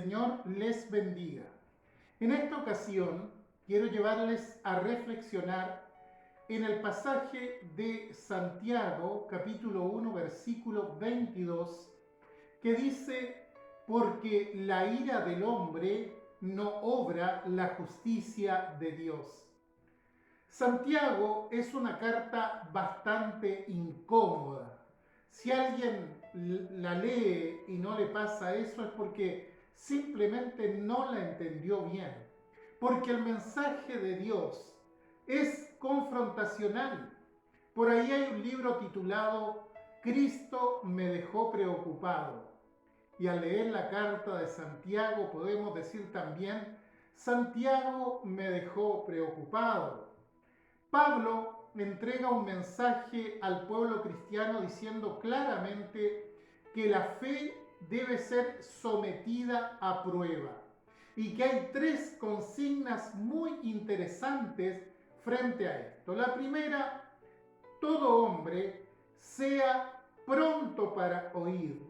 Señor les bendiga. En esta ocasión quiero llevarles a reflexionar en el pasaje de Santiago, capítulo 1, versículo 22, que dice: porque la ira del hombre no obra la justicia de Dios. Santiago es una carta bastante incómoda. Si alguien la lee y no le pasa eso, es porque simplemente no la entendió bien. Porque el mensaje de Dios es confrontacional. Por ahí hay un libro titulado Cristo me dejó preocupado. Y al leer la carta de Santiago podemos decir también: Santiago me dejó preocupado. Pablo entrega un mensaje al pueblo cristiano diciendo claramente que la fe debe ser sometida a prueba y que hay tres consignas muy interesantes frente a esto. La primera: todo hombre sea pronto para oír.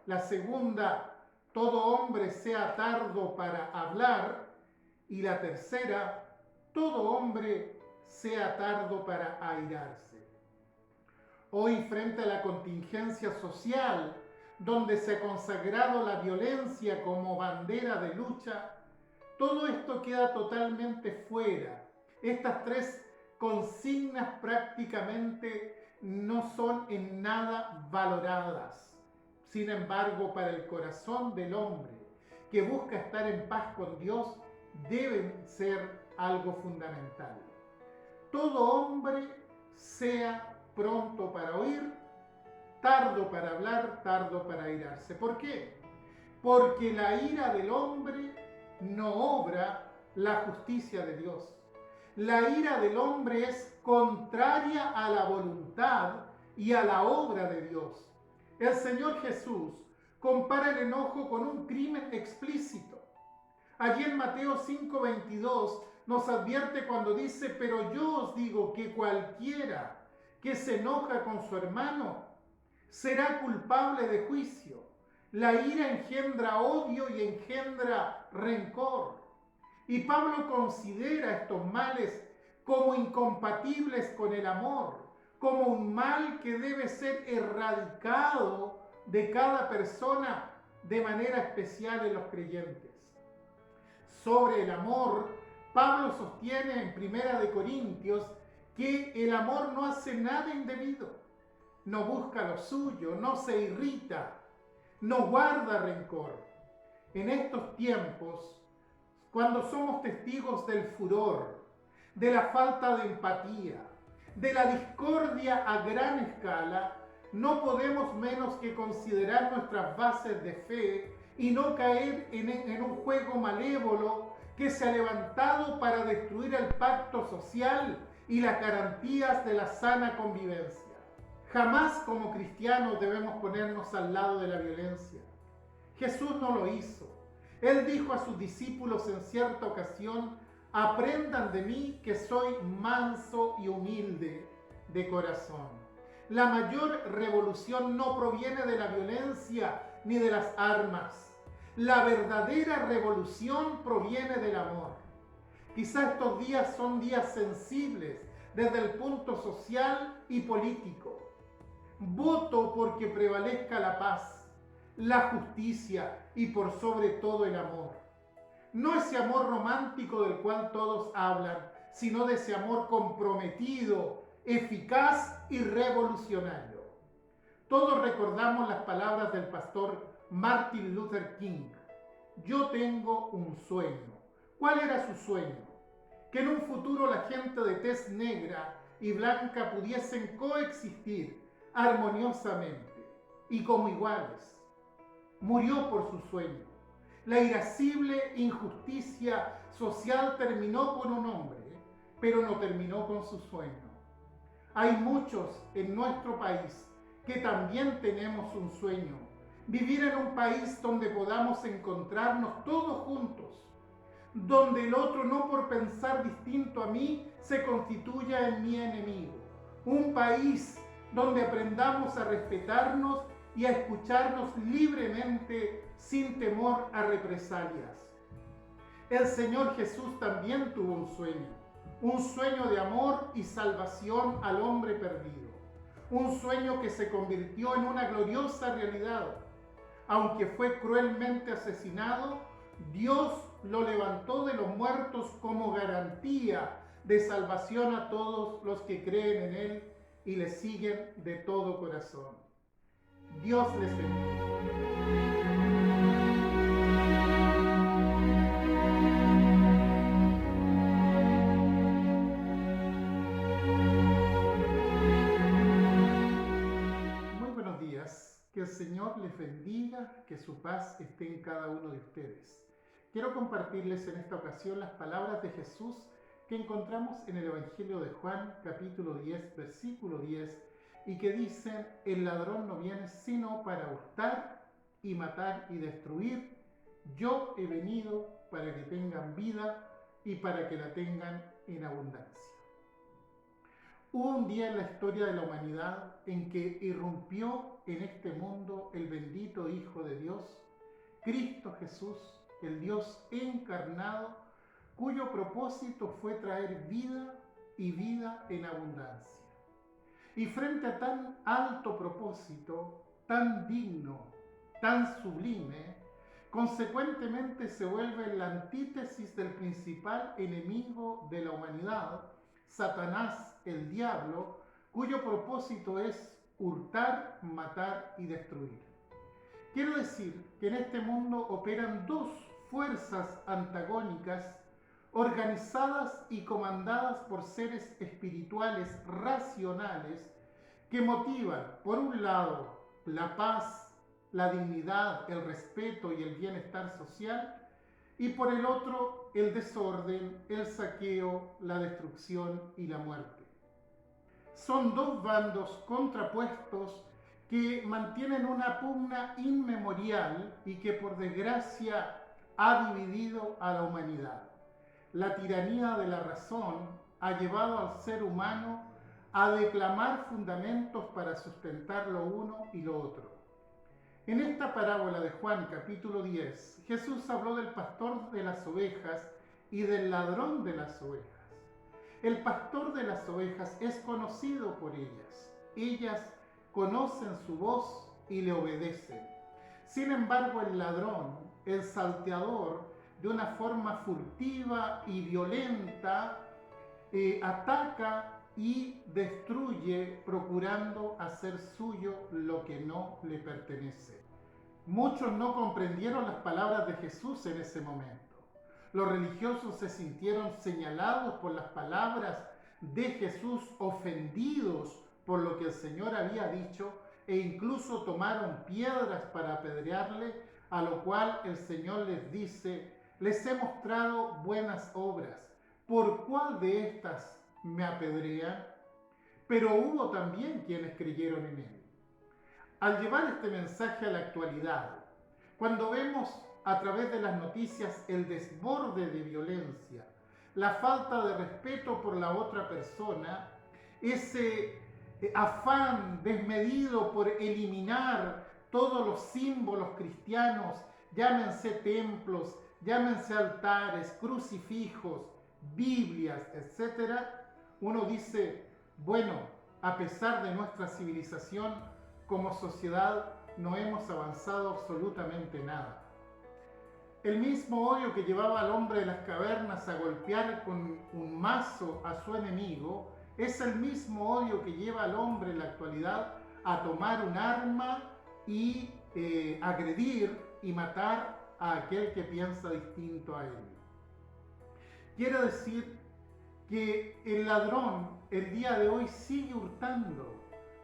La segunda: todo hombre sea tardo para hablar. Y la tercera: todo hombre sea tardo para airarse. Hoy, frente a la contingencia social, donde se ha consagrado la violencia como bandera de lucha, todo esto queda totalmente fuera. Estas tres consignas prácticamente no son en nada valoradas. Sin embargo, para el corazón del hombre que busca estar en paz con Dios, deben ser algo fundamental. Todo hombre sea pronto para oír, tardo para hablar, tardo para airarse. ¿Por qué? Porque la ira del hombre no obra la justicia de Dios. La ira del hombre es contraria a la voluntad y a la obra de Dios. El Señor Jesús compara el enojo con un crimen explícito. Allí en Mateo 5:22 nos advierte cuando dice: pero yo os digo que cualquiera que se enoja con su hermano será culpable de juicio. La ira engendra odio y engendra rencor. Y Pablo considera estos males como incompatibles con el amor, como un mal que debe ser erradicado de cada persona, de manera especial en los creyentes. Sobre el amor, Pablo sostiene en 1 Corintios que el amor no hace nada indebido, no busca lo suyo, no se irrita, no guarda rencor. En estos tiempos, cuando somos testigos del furor, de la falta de empatía, de la discordia a gran escala, no podemos menos que considerar nuestras bases de fe y no caer en un juego malévolo que se ha levantado para destruir el pacto social y las garantías de la sana convivencia. Jamás como cristianos debemos ponernos al lado de la violencia. Jesús no lo hizo. Él dijo a sus discípulos en cierta ocasión: aprendan de mí que soy manso y humilde de corazón. La mayor revolución no proviene de la violencia ni de las armas. La verdadera revolución proviene del amor. Quizá estos días son días sensibles desde el punto social y político. Voto porque prevalezca la paz, la justicia y por sobre todo el amor. No ese amor romántico del cual todos hablan, sino de ese amor comprometido, eficaz y revolucionario. Todos recordamos las palabras del pastor Martin Luther King: yo tengo un sueño. ¿Cuál era su sueño? Que en un futuro la gente de tez negra y blanca pudiesen coexistir armoniosamente y como iguales. Murió por su sueño. La irascible injusticia social terminó con un hombre, pero no terminó con su sueño. Hay muchos en nuestro país que también tenemos un sueño: vivir en un país donde podamos encontrarnos todos juntos, donde el otro, no por pensar distinto a mí, se constituya en mi enemigo. Un país donde aprendamos a respetarnos y a escucharnos libremente sin temor a represalias. El Señor Jesús también tuvo un sueño de amor y salvación al hombre perdido, un sueño que se convirtió en una gloriosa realidad. Aunque fue cruelmente asesinado, Dios lo levantó de los muertos como garantía de salvación a todos los que creen en Él y le siguen de todo corazón. Dios les bendiga. Muy buenos días, que el Señor les bendiga, que su paz esté en cada uno de ustedes. Quiero compartirles en esta ocasión las palabras de Jesús que encontramos en el Evangelio de Juan, capítulo 10, versículo 10, y que dicen: el ladrón no viene sino para hurtar y matar y destruir. Yo he venido para que tengan vida y para que la tengan en abundancia. Hubo un día en la historia de la humanidad en que irrumpió en este mundo el bendito Hijo de Dios, Cristo Jesús, el Dios encarnado, cuyo propósito fue traer vida y vida en abundancia. Y frente a tan alto propósito, tan digno, tan sublime, consecuentemente se vuelve la antítesis del principal enemigo de la humanidad, Satanás, el diablo, cuyo propósito es hurtar, matar y destruir. Quiero decir que en este mundo operan dos fuerzas antagónicas organizadas y comandadas por seres espirituales racionales que motivan, por un lado, la paz, la dignidad, el respeto y el bienestar social, y por el otro, el desorden, el saqueo, la destrucción y la muerte. Son dos bandos contrapuestos que mantienen una pugna inmemorial y que por desgracia ha dividido a la humanidad. La tiranía de la razón ha llevado al ser humano a declamar fundamentos para sustentar lo uno y lo otro. En esta parábola de Juan, capítulo 10, Jesús habló del pastor de las ovejas y del ladrón de las ovejas. El pastor de las ovejas es conocido por ellas. Ellas conocen su voz y le obedecen. Sin embargo, el ladrón, el salteador, de una forma furtiva y violenta, ataca y destruye, procurando hacer suyo lo que no le pertenece. Muchos no comprendieron las palabras de Jesús en ese momento. Los religiosos se sintieron señalados por las palabras de Jesús, ofendidos por lo que el Señor había dicho, e incluso tomaron piedras para apedrearle, a lo cual el Señor les dice: les he mostrado buenas obras, ¿por cuál de estas me apedrean? Pero hubo también quienes creyeron en él. Al llevar este mensaje a la actualidad, cuando vemos a través de las noticias el desborde de violencia, la falta de respeto por la otra persona, ese afán desmedido por eliminar todos los símbolos cristianos, llámense templos, llámense altares, crucifijos, Biblias, etc., uno dice: bueno, a pesar de nuestra civilización, como sociedad no hemos avanzado absolutamente nada. El mismo odio que llevaba al hombre de las cavernas a golpear con un mazo a su enemigo es el mismo odio que lleva al hombre en la actualidad a tomar un arma y agredir y matar a aquel que piensa distinto a él. Quiero decir que el ladrón el día de hoy sigue hurtando,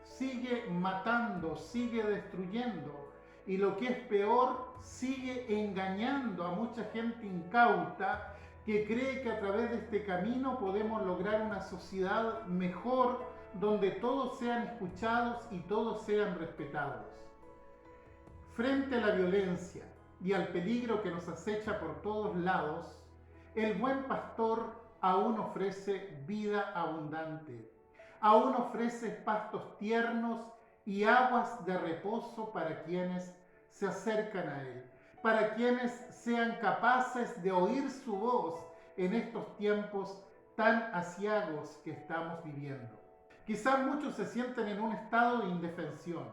sigue matando, sigue destruyendo, y lo que es peor, sigue engañando a mucha gente incauta que cree que a través de este camino podemos lograr una sociedad mejor, donde todos sean escuchados y todos sean respetados. Frente a la violencia y al peligro que nos acecha por todos lados, el buen pastor aún ofrece vida abundante, aún ofrece pastos tiernos y aguas de reposo para quienes se acercan a Él. para quienes sean capaces de oír su voz en estos tiempos tan aciagos que estamos viviendo. Quizás muchos se sienten en un estado de indefensión.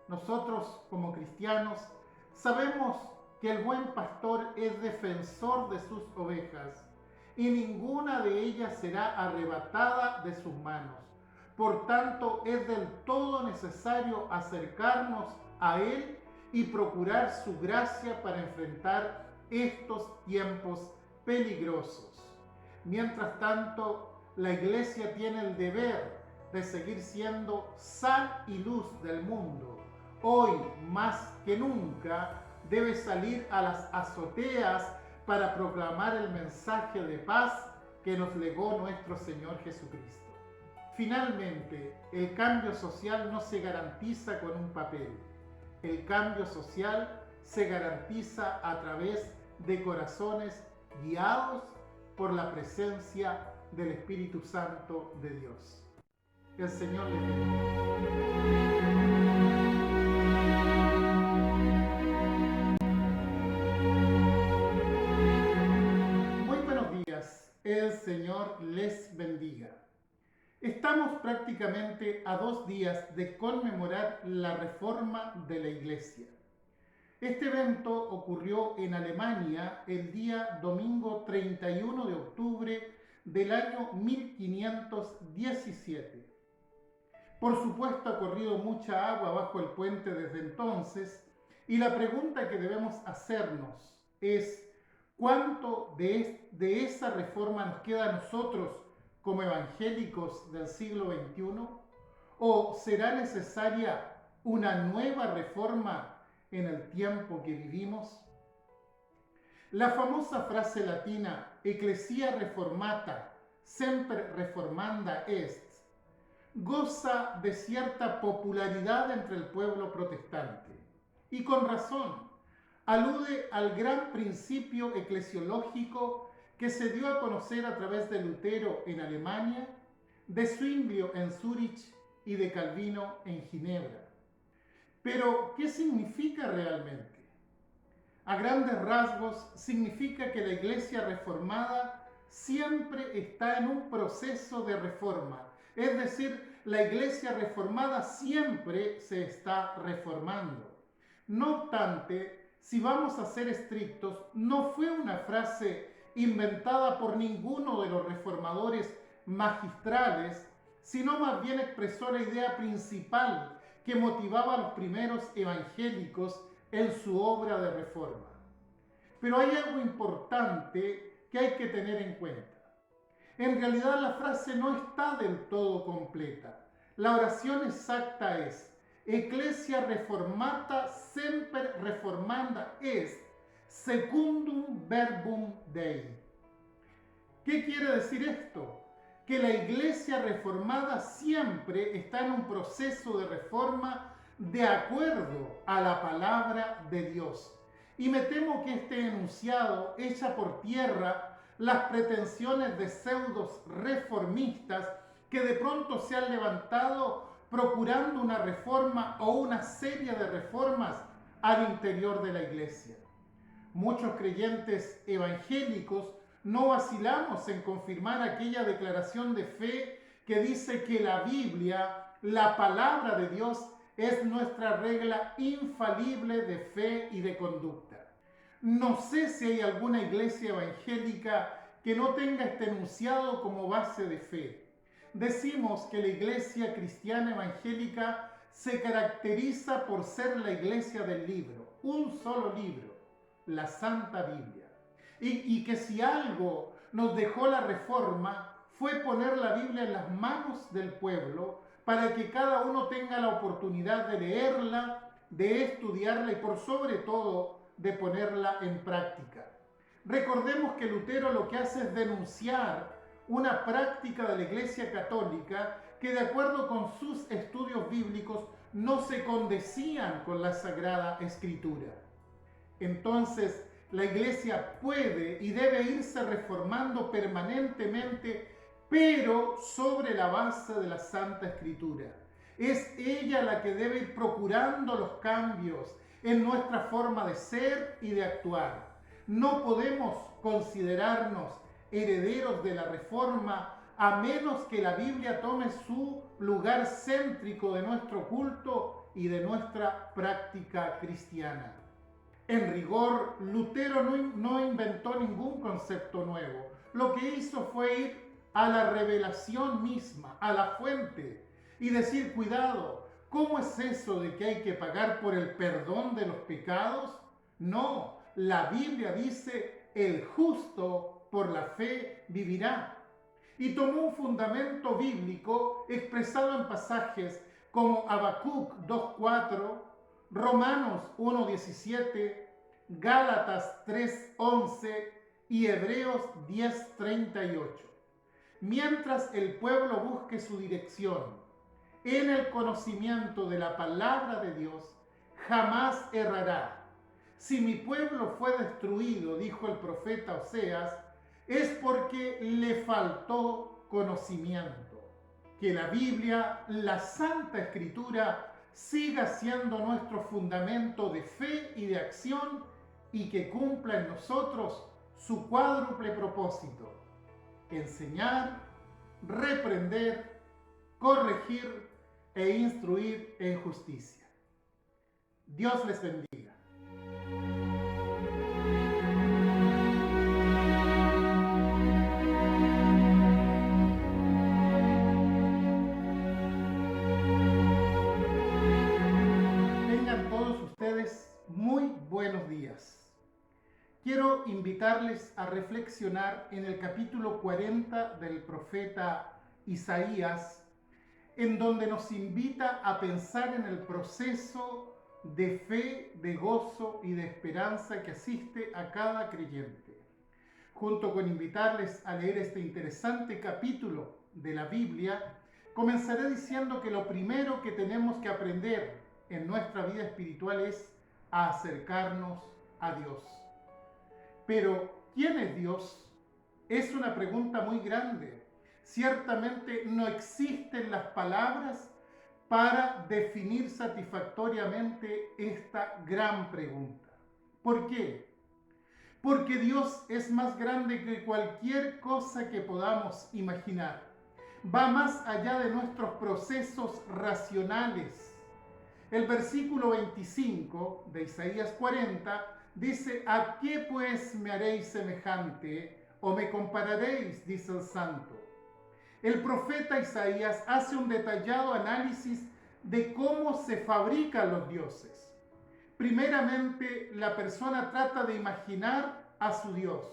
Nosotros, como cristianos, sabemos que el buen pastor es defensor de sus ovejas y ninguna de ellas será arrebatada de sus manos. Por tanto, es del todo necesario acercarnos a Él y procurar su gracia para enfrentar estos tiempos peligrosos. Mientras tanto, la Iglesia tiene el deber de seguir siendo sal y luz del mundo. Hoy, más que nunca, debe salir a las azoteas para proclamar el mensaje de paz que nos legó nuestro Señor Jesucristo. Finalmente, el cambio social no se garantiza con un papel. El cambio social se garantiza a través de corazones guiados por la presencia del Espíritu Santo de Dios. El Señor les bendiga. Muy buenos días. El Señor les bendiga. Estamos prácticamente a 2 días de conmemorar la reforma de la Iglesia. Este evento ocurrió en Alemania el día domingo 31 de octubre del año 1517. Por supuesto, ha corrido mucha agua bajo el puente desde entonces, y la pregunta que debemos hacernos es: ¿cuánto de esa reforma nos queda a nosotros como evangélicos del siglo XXI? ¿O será necesaria una nueva reforma en el tiempo que vivimos? La famosa frase latina Ecclesia reformata, semper reformanda est, goza de cierta popularidad entre el pueblo protestante. Y con razón, alude al gran principio eclesiológico que se dio a conocer a través de Lutero en Alemania, de Zwinglio en Zúrich y de Calvino en Ginebra. Pero, ¿qué significa realmente? A grandes rasgos, significa que la Iglesia reformada siempre está en un proceso de reforma. Es decir, la Iglesia reformada siempre se está reformando. No obstante, si vamos a ser estrictos, no fue una frase inventada por ninguno de los reformadores magistrales, sino más bien expresó la idea principal que motivaba a los primeros evangélicos en su obra de reforma. Pero hay algo importante que hay que tener en cuenta. En realidad la frase no está del todo completa. La oración exacta es: Ecclesia reformata semper reformanda est, secundum verbum Dei. ¿Qué quiere decir esto? Que la Iglesia reformada siempre está en un proceso de reforma de acuerdo a la palabra de Dios. Y me temo que este enunciado echa por tierra las pretensiones de pseudos reformistas que de pronto se han levantado procurando una reforma o una serie de reformas al interior de la Iglesia. Muchos creyentes evangélicos no vacilamos en confirmar aquella declaración de fe que dice que la Biblia, la palabra de Dios, es nuestra regla infalible de fe y de conducta. No sé si hay alguna iglesia evangélica que no tenga este enunciado como base de fe. Decimos que la iglesia cristiana evangélica se caracteriza por ser la iglesia del libro, un solo libro, la Santa Biblia. Y que si algo nos dejó la Reforma fue poner la Biblia en las manos del pueblo para que cada uno tenga la oportunidad de leerla, de estudiarla y por sobre todo de ponerla en práctica. Recordemos que Lutero lo que hace es denunciar una práctica de la Iglesia Católica que de acuerdo con sus estudios bíblicos no se condecían con la Sagrada Escritura. Entonces, la Iglesia puede y debe irse reformando permanentemente, pero sobre la base de la Santa Escritura. Es ella la que debe ir procurando los cambios, en nuestra forma de ser y de actuar. No podemos considerarnos herederos de la Reforma a menos que la Biblia tome su lugar céntrico de nuestro culto y de nuestra práctica cristiana. En rigor, Lutero no inventó ningún concepto nuevo. Lo que hizo fue ir a la revelación misma, a la fuente, y decir, cuidado, ¿cómo es eso de que hay que pagar por el perdón de los pecados? No, la Biblia dice, el justo por la fe vivirá. Y tomó un fundamento bíblico expresado en pasajes como Habacuc 2:4, Romanos 1:17, Gálatas 3:11 y Hebreos 10:38. Mientras el pueblo busque su dirección en el conocimiento de la palabra de Dios, jamás errará. Si mi pueblo fue destruido, dijo el profeta Oseas, es porque le faltó conocimiento. Que la Biblia, la Santa Escritura, siga siendo nuestro fundamento de fe y de acción y que cumpla en nosotros su cuádruple propósito: enseñar, reprender, corregir e instruir en justicia. Dios les bendiga. Tengan todos ustedes muy buenos días. Quiero invitarles a reflexionar en el capítulo 40 del profeta Isaías, en donde nos invita a pensar en el proceso de fe, de gozo y de esperanza que asiste a cada creyente. Junto con invitarles a leer este interesante capítulo de la Biblia, comenzaré diciendo que lo primero que tenemos que aprender en nuestra vida espiritual es a acercarnos a Dios. Pero, ¿quién es Dios? Es una pregunta muy grande. Ciertamente no existen las palabras para definir satisfactoriamente esta gran pregunta. ¿Por qué? Porque Dios es más grande que cualquier cosa que podamos imaginar. Va más allá de nuestros procesos racionales. El versículo 25 de Isaías 40 dice, ¿a qué pues me haréis semejante o me compararéis? Dice el santo. El profeta Isaías hace un detallado análisis de cómo se fabrican los dioses. Primeramente, la persona trata de imaginar a su Dios.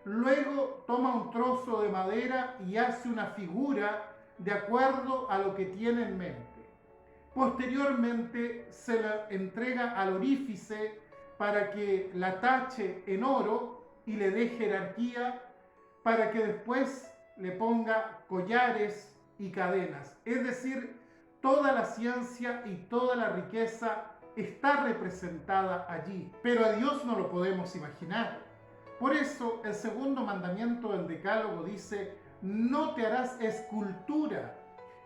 Luego toma un trozo de madera y hace una figura de acuerdo a lo que tiene en mente. Posteriormente se la entrega al orífice para que la tache en oro y le dé jerarquía, para que después le ponga collares y cadenas. Es decir, toda la ciencia y toda la riqueza está representada allí, pero a Dios no lo podemos imaginar. Por eso el segundo mandamiento del Decálogo dice, no te harás escultura,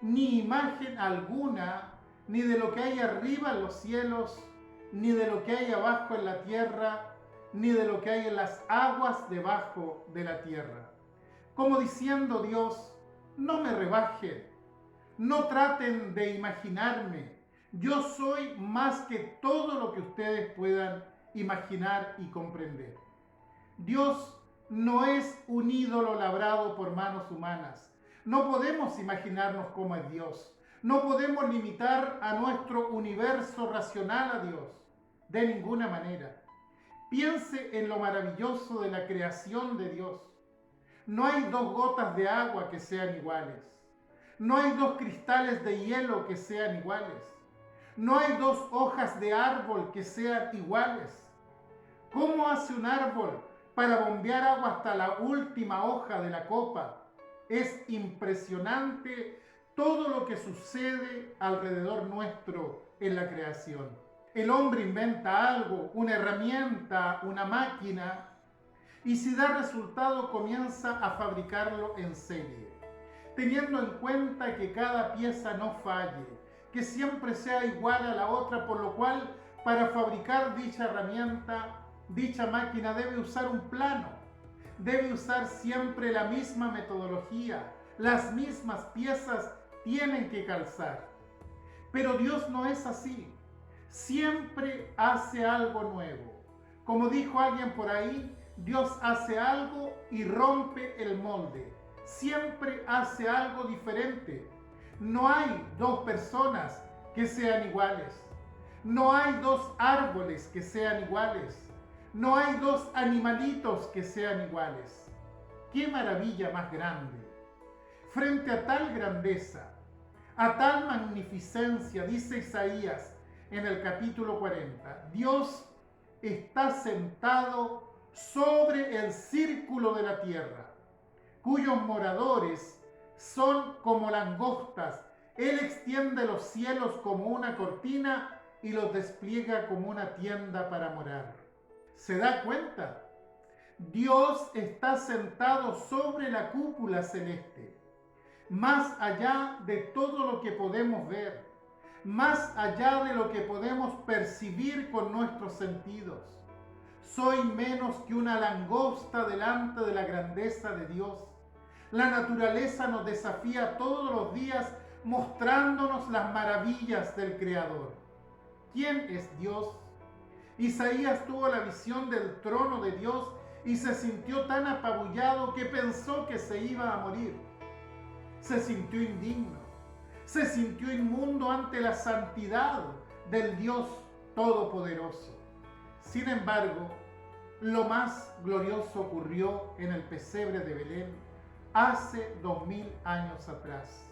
ni imagen alguna, ni de lo que hay arriba en los cielos, ni de lo que hay abajo en la tierra, ni de lo que hay en las aguas debajo de la tierra. Como diciendo Dios, no me rebajen, no traten de imaginarme, yo soy más que todo lo que ustedes puedan imaginar y comprender. Dios no es un ídolo labrado por manos humanas. No podemos imaginarnos cómo es Dios. No podemos limitar a nuestro universo racional a Dios, de ninguna manera. Piense en lo maravilloso de la creación de Dios. No hay dos gotas de agua que sean iguales. No hay dos cristales de hielo que sean iguales. No hay dos hojas de árbol que sean iguales. ¿Cómo hace un árbol para bombear agua hasta la última hoja de la copa? Es impresionante todo lo que sucede alrededor nuestro en la creación. El hombre inventa algo, una herramienta, una máquina, y si da resultado comienza a fabricarlo en serie, teniendo en cuenta que cada pieza no falle, que siempre sea igual a la otra, por lo cual para fabricar dicha herramienta, dicha máquina debe usar un plano, debe usar siempre la misma metodología, las mismas piezas tienen que calzar. Pero Dios no es así, siempre hace algo nuevo. Como dijo alguien por ahí, Dios hace algo y rompe el molde, siempre hace algo diferente. No hay dos personas que sean iguales. No hay dos árboles que sean iguales. No hay dos animalitos que sean iguales. ¡Qué maravilla más grande! Frente a tal grandeza, a tal magnificencia, dice Isaías en el capítulo 40, Dios está sentado sobre el círculo de la tierra, cuyos moradores son como langostas. Él extiende los cielos como una cortina y los despliega como una tienda para morar. ¿Se da cuenta? Dios está sentado sobre la cúpula celeste, más allá de todo lo que podemos ver, más allá de lo que podemos percibir con nuestros sentidos. Soy menos que una langosta delante de la grandeza de Dios. La naturaleza nos desafía todos los días mostrándonos las maravillas del Creador. ¿Quién es Dios? Isaías tuvo la visión del trono de Dios y se sintió tan apabullado que pensó que se iba a morir. Se sintió indigno, se sintió inmundo ante la santidad del Dios Todopoderoso. Sin embargo, lo más glorioso ocurrió en el pesebre de Belén hace 2000 años atrás.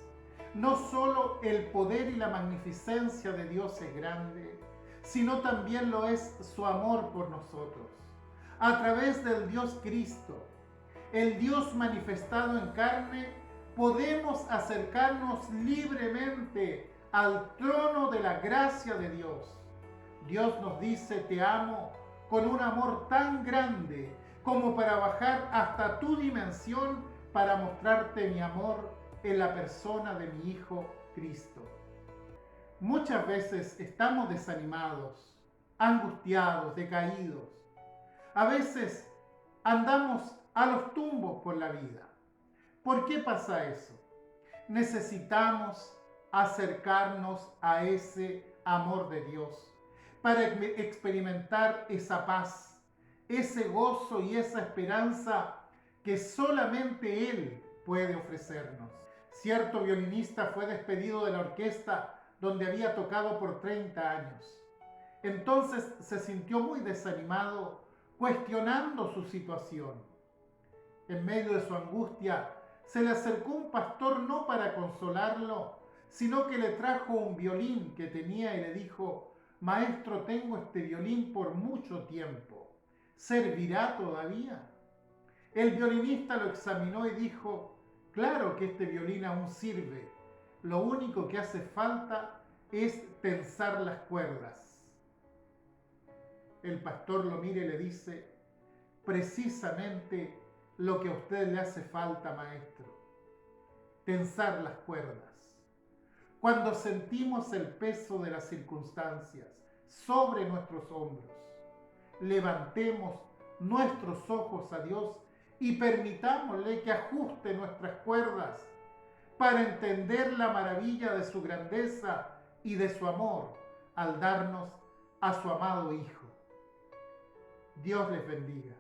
No solo el poder y la magnificencia de Dios es grande, sino también lo es su amor por nosotros. A través del Dios Cristo, el Dios manifestado en carne, podemos acercarnos libremente al trono de la gracia de Dios. Dios nos dice: te amo con un amor tan grande como para bajar hasta tu dimensión para mostrarte mi amor en la persona de mi Hijo Cristo. Muchas veces estamos desanimados, angustiados, decaídos. A veces andamos a los tumbos por la vida. ¿Por qué pasa eso? Necesitamos acercarnos a ese amor de Dios para experimentar esa paz, ese gozo y esa esperanza que solamente Él puede ofrecernos. Cierto violinista fue despedido de la orquesta donde había tocado por 30 años. Entonces se sintió muy desanimado, cuestionando su situación. En medio de su angustia, se le acercó un pastor no para consolarlo, sino que le trajo un violín que tenía y le dijo: maestro, tengo este violín por mucho tiempo, ¿servirá todavía? El violinista lo examinó y dijo: claro que este violín aún sirve, lo único que hace falta es tensar las cuerdas. El pastor lo mira y le dice: precisamente lo que a usted le hace falta, maestro, tensar las cuerdas. Cuando sentimos el peso de las circunstancias sobre nuestros hombros, levantemos nuestros ojos a Dios y permitámosle que ajuste nuestras cuerdas para entender la maravilla de su grandeza y de su amor al darnos a su amado Hijo. Dios les bendiga.